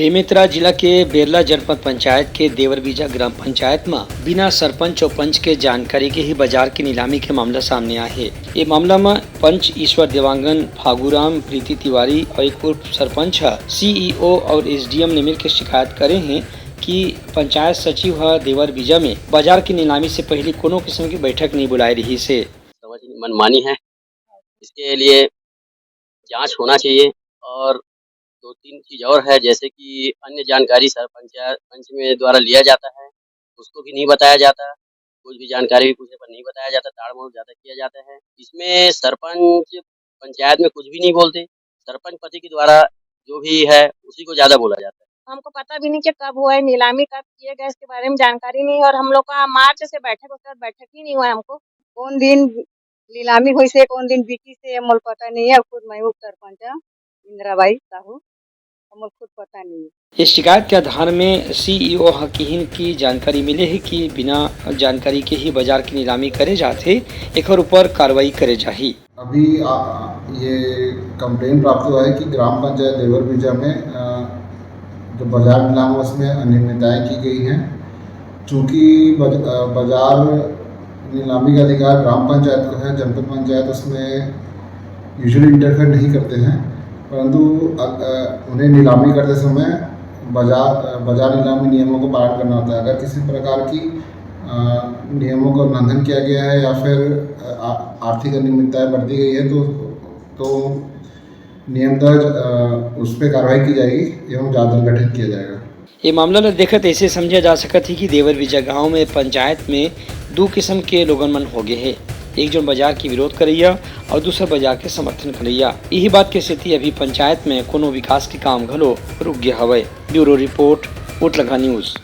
बेमेतरा जिला के बेरला जनपद पंचायत के देवरबीजा ग्राम पंचायत में बिना सरपंच और पंच के जानकारी के ही बाजार की नीलामी के मामला सामने आया है। ये मामला में पंच ईश्वर देवांगन, फागुराम, प्रीति तिवारी और एक पूर्व सरपंच सीईओ और एसडीएम ने मिलकर शिकायत करे हैं कि पंचायत सचिव देवरबीजा में बाजार की नीलामी से पहले कोनो किस्म की बैठक नहीं बुलाई रही से मनमानी है। इसके लिए जांच होना चाहिए और दो तीन चीज और है, जैसे कि अन्य जानकारी पंच में द्वारा लिया जाता है, उसको भी नहीं बताया जाता। कुछ भी जानकारी भी पूछने पर नहीं बताया जाता, ताड़-मोड़ ज्यादा किया जाता है। इसमें सरपंच पंचायत में कुछ भी नहीं बोलते, सरपंच पति के द्वारा जो भी है उसी को ज्यादा बोला जाता है। हमको पता भी नहीं कि कब हुआ है, नीलामी कब किए गए, इसके बारे में जानकारी नहीं। और हम लोग का मार्च से बैठक उसके बाद बैठक ही नहीं हुआ है। हमको कौन दिन नीलामी हुई से कौन दिन बिकी से हमको पता नहीं है। खुद मैं उप सरपंच इंदिराबाई साहू, हमको खुद पता नहीं है। इस शिकायत के आधार में सीईओ हकीन की जानकारी मिले है कि बिना जानकारी के ही बाजार की नीलामी करे जाते, एक ऊपर कार्रवाई करे जाही। अभी ये कंप्लेन प्राप्त हुआ है कि ग्राम पंचायत देवरबीजा में जो बाजार नीलाम उसमें अनियमितताएं की गई हैं। चूँकि बाजार नीलामी का अधिकार ग्राम पंचायत को है, जनपद पंचायत उसमें यूजुअली इंटरफेयर नहीं करते हैं, परंतु उन्हें नीलामी करते समय बाजार नीलामी नियमों को पालन करना होता है। अगर किसी प्रकार की नियमों का उल्लंघन किया गया है या फिर आर्थिक अनियमितताएं बरती गई है तो नियम दर्ज उस पर कार्रवाई की जाएगी एवं जांच दल गठित किया जाएगा। ये मामला न देखत ऐसे समझा जा सकता है कि देवरबीजा गांव में पंचायत में दो किस्म के लोगन मन हो गए है, एक जो बाजार की विरोध करैया और दूसरा बाजार के समर्थन करैया। यही बात के स्थिति अभी पंचायत में कोनो विकास के काम घलो रुक गया हवे। ब्यूरो रिपोर्ट, उटलगा न्यूज।